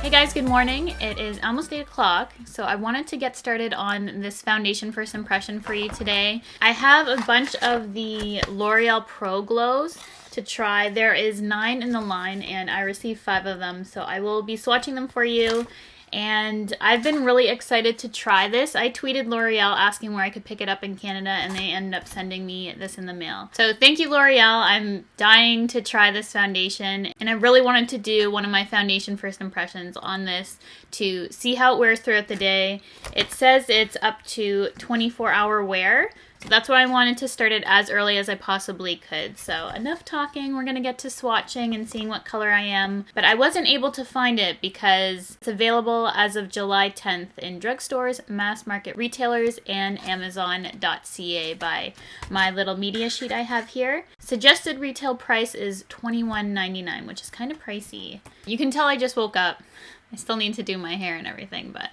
Hey guys, good morning. It is almost 8 o'clock, so I wanted to get started on this foundation first impression for you today. I have a bunch of the L'Oreal Pro Glows to try. There is 9 in the line and I received 5 of them, so I will be swatching them for you. And I've been really excited to try this. I tweeted L'Oreal asking where I could pick it up in Canada, and they ended up sending me this in the mail. So thank you, L'Oreal. I'm dying to try this foundation, and I really wanted to do one of my foundation first impressions on this to see how it wears throughout the day. It says it's up to 24-hour wear. So that's why I wanted to start it as early as I possibly could. So enough talking, we're gonna get to swatching and seeing what color I am. But I wasn't able to find it because it's available as of July 10th in drugstores, mass market retailers, and Amazon.ca by my little media sheet I have here. Suggested retail price is $21.99, which is kind of pricey. You can tell I just woke up. I still need to do my hair and everything, but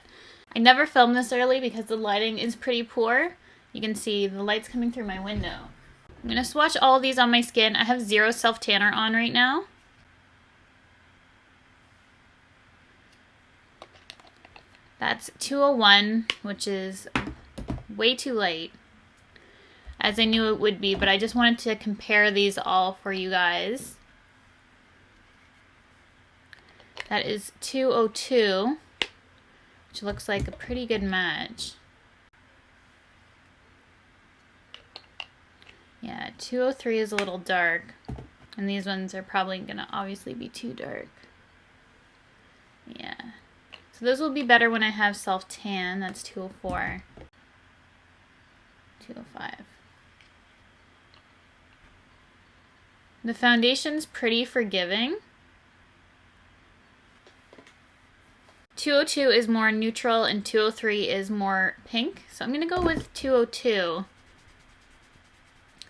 I never filmed this early because the lighting is pretty poor. You can see the light's coming through my window. I'm going to swatch all of these on my skin. I have 0 self-tanner on right now. That's 201, which is way too light, as I knew it would be, but I just wanted to compare these all for you guys. That is 202, which looks like a pretty good match. Yeah, 203 is a little dark, and these ones are probably going to obviously be too dark. Yeah. So those will be better when I have self-tan. That's 204. 205. The foundation's pretty forgiving. 202 is more neutral, and 203 is more pink. So I'm going to go with 202.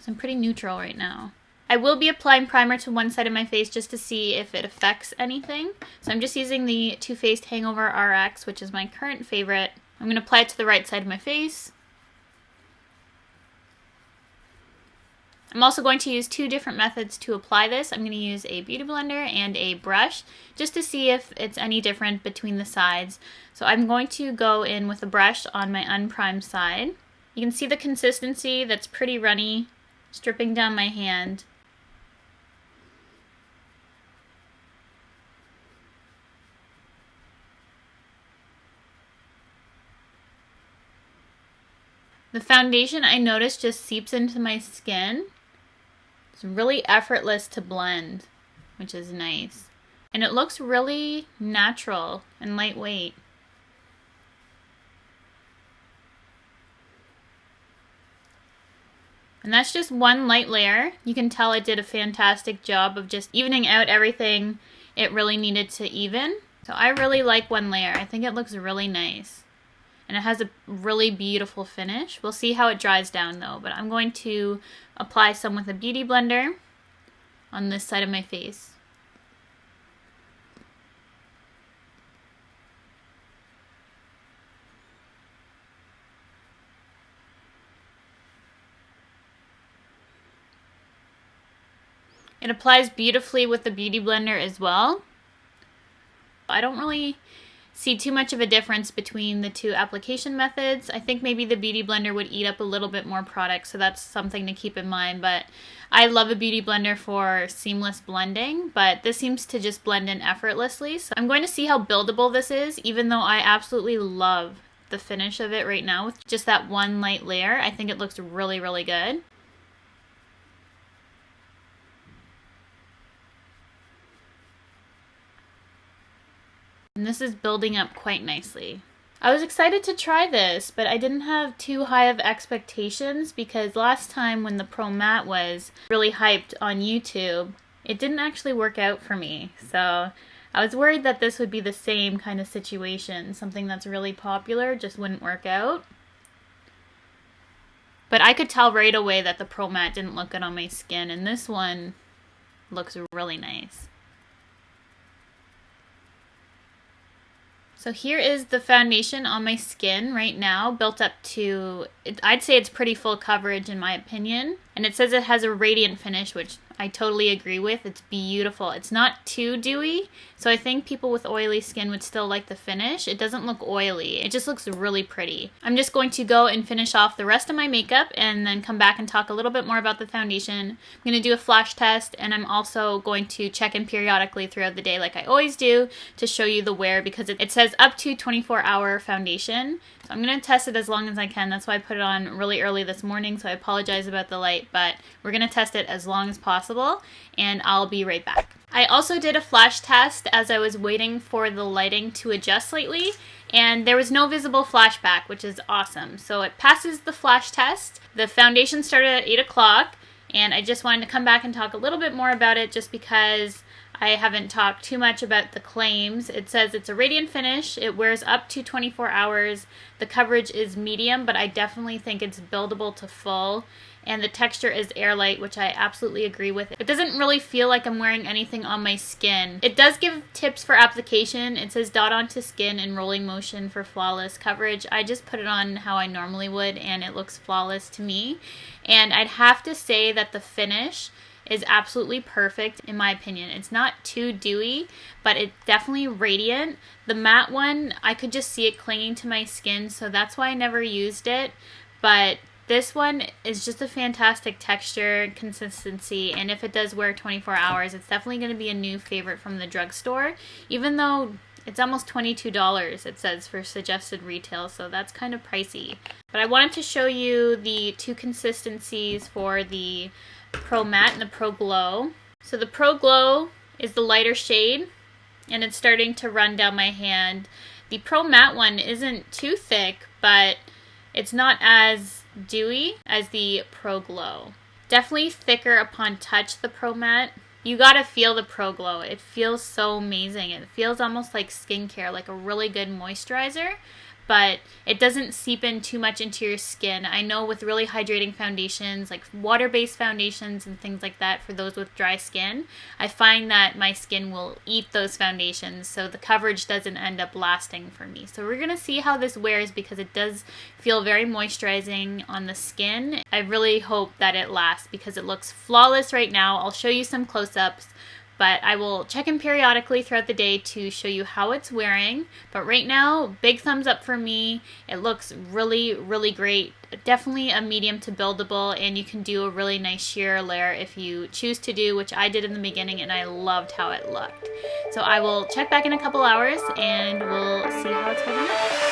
I'm pretty neutral right now. I will be applying primer to one side of my face just to see if it affects anything. So I'm just using the Too Faced Hangover RX, which is my current favorite. I'm going to apply it to the right side of my face. I'm also going to use 2 different methods to apply this. I'm going to use a beauty blender and a brush just to see if it's any different between the sides. So I'm going to go in with a brush on my unprimed side. You can see the consistency that's pretty runny, stripping down my hand. The foundation, I noticed, just seeps into my skin. It's really effortless to blend, which is nice. And it looks really natural and lightweight. And that's just one light layer. You can tell it did a fantastic job of just evening out everything it really needed to even. So I really like one layer. I think it looks really nice. And it has a really beautiful finish. We'll see how it dries down though, but I'm going to apply some with a beauty blender on this side of my face. It applies beautifully with the beauty blender as well. I don't really see too much of a difference between the 2 application methods. I think maybe the beauty blender would eat up a little bit more product, so that's something to keep in mind. But I love a beauty blender for seamless blending, but this seems to just blend in effortlessly. So I'm going to see how buildable this is, even though I absolutely love the finish of it right now with just that one light layer. I think it looks really, really good. And this is building up quite nicely. I was excited to try this, but I didn't have too high of expectations because last time when the Pro Matte was really hyped on YouTube, it didn't actually work out for me. So I was worried that this would be the same kind of situation. Something that's really popular just wouldn't work out. But I could tell right away that the Pro Matte didn't look good on my skin, and this one looks really nice. So here is the foundation on my skin right now, built up to, I'd say it's pretty full coverage in my opinion. And it says it has a radiant finish, which I totally agree with. It's beautiful. It's not too dewy, so I think people with oily skin would still like the finish. It doesn't look oily. It just looks really pretty. I'm just going to go and finish off the rest of my makeup and then come back and talk a little bit more about the foundation. I'm going to do a flash test, and I'm also going to check in periodically throughout the day like I always do to show you the wear, because it says up to 24-hour foundation. So I'm going to test it as long as I can. That's why I put it on really early this morning, so I apologize about the light, but we're going to test it as long as possible, and I'll be right back. I also did a flash test as I was waiting for the lighting to adjust slightly, and there was no visible flashback, which is awesome. So it passes the flash test. The foundation started at 8 o'clock, and I just wanted to come back and talk a little bit more about it just because I haven't talked too much about the claims. It says it's a radiant finish. It wears up to 24 hours. The coverage is medium, but I definitely think it's buildable to full. And the texture is airlight, which I absolutely agree with. It doesn't really feel like I'm wearing anything on my skin. It does give tips for application. It says dot onto skin in rolling motion for flawless coverage. I just put it on how I normally would, and it looks flawless to me. And I'd have to say that the finish is absolutely perfect in my opinion. It's not too dewy, but it's definitely radiant. The matte one, I could just see it clinging to my skin, so that's why I never used it. But this one is just a fantastic texture and consistency, and if it does wear 24 hours, it's definitely going to be a new favorite from the drugstore, even though it's almost $22, it says, for suggested retail, so that's kind of pricey. But I wanted to show you the two consistencies for the Pro Matte and the Pro Glow. So the Pro Glow is the lighter shade, and it's starting to run down my hand. The Pro Matte one isn't too thick, but it's not as dewy as the Pro Glow. Definitely thicker upon touch, the Pro Matte. You gotta feel the Pro Glow. It feels so amazing. It feels almost like skincare, like a really good moisturizer, but it doesn't seep in too much into your skin. I know with really hydrating foundations, like water-based foundations and things like that for those with dry skin, I find that my skin will eat those foundations, so the coverage doesn't end up lasting for me. So we're gonna see how this wears because it does feel very moisturizing on the skin. I really hope that it lasts because it looks flawless right now. I'll show you some close-ups, but I will check in periodically throughout the day to show you how it's wearing. But right now, big thumbs up for me. It looks really, really great. Definitely a medium to buildable, and you can do a really nice sheer layer if you choose to do, which I did in the beginning, and I loved how it looked. So I will check back in a couple hours, and we'll see how it's holding up.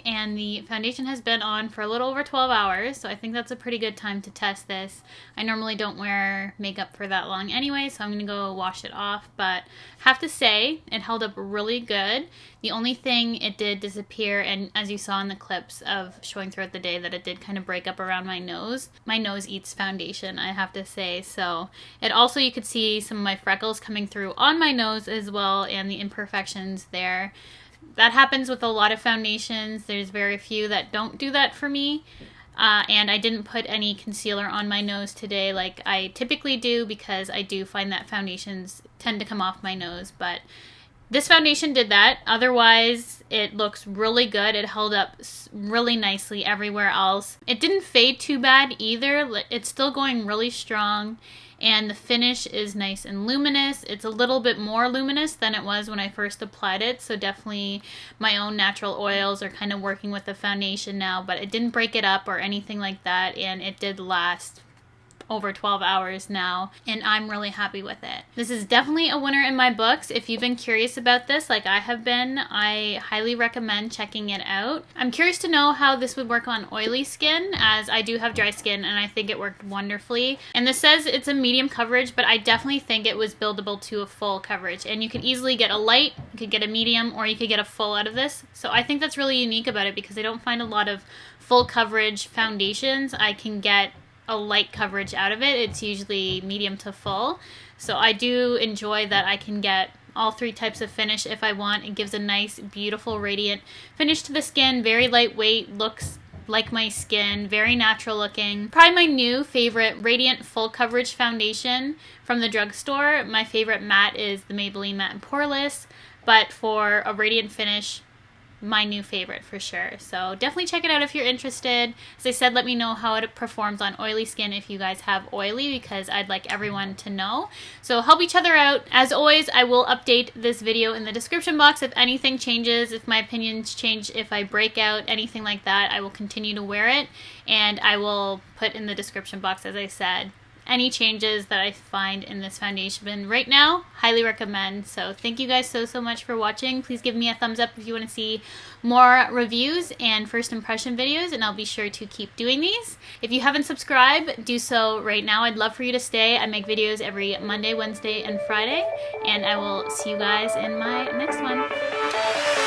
And the foundation has been on for a little over 12 hours, so I think that's a pretty good time to test this. I normally don't wear makeup for that long anyway, so I'm going to go wash it off, but have to say, it held up really good. The only thing it did disappear, and as you saw in the clips of showing throughout the day, that it did kind of break up around my nose. My nose eats foundation, I have to say, so it also, you could see some of my freckles coming through on my nose as well, and the imperfections there. That happens with a lot of foundations. There's very few that don't do that for me. And I didn't put any concealer on my nose today like I typically do because I do find that foundations tend to come off my nose. But This foundation did that. Otherwise, it looks really good. It held up really nicely everywhere else. It didn't fade too bad either. It's still going really strong. And the finish is nice and luminous. It's a little bit more luminous than it was when I first applied it. So definitely my own natural oils are kind of working with the foundation now. But it didn't break it up or anything like that. And it did last over 12 hours now, and I'm really happy with it. This is definitely a winner in my books. If you've been curious about this like I have been, I highly recommend checking it out. I'm curious to know how this would work on oily skin, as I do have dry skin and I think it worked wonderfully. And this says it's a medium coverage, but I definitely think it was buildable to a full coverage, and you could easily get a light, you could get a medium, or you could get a full out of this. So I think that's really unique about it, because I don't find a lot of full coverage foundations I can get a light coverage out of it. It's usually medium to full. So I do enjoy that I can get all three types of finish if I want. It gives a nice, beautiful, radiant finish to the skin. Very lightweight, looks like my skin, very natural looking. Probably my new favorite radiant full coverage foundation from the drugstore. My favorite matte is the Maybelline Matte and Poreless, but for a radiant finish, my new favorite for sure. So definitely check it out if you're interested. As I said, let me know how it performs on oily skin if you guys have oily, because I'd like everyone to know. So help each other out. As always, I will update this video in the description box if anything changes, if my opinions change, if I break out, anything like that. I will continue to wear it, and I will put in the description box, as I said, any changes that I find in this foundation. Right now, highly recommend. So thank you guys so much for watching. Please give me a thumbs up if you want to see more reviews and first impression videos, and I'll be sure to keep doing these. If you haven't subscribed, do so right now. I'd love for you to stay. I make videos every Monday, Wednesday, and Friday, and I will see you guys in my next one.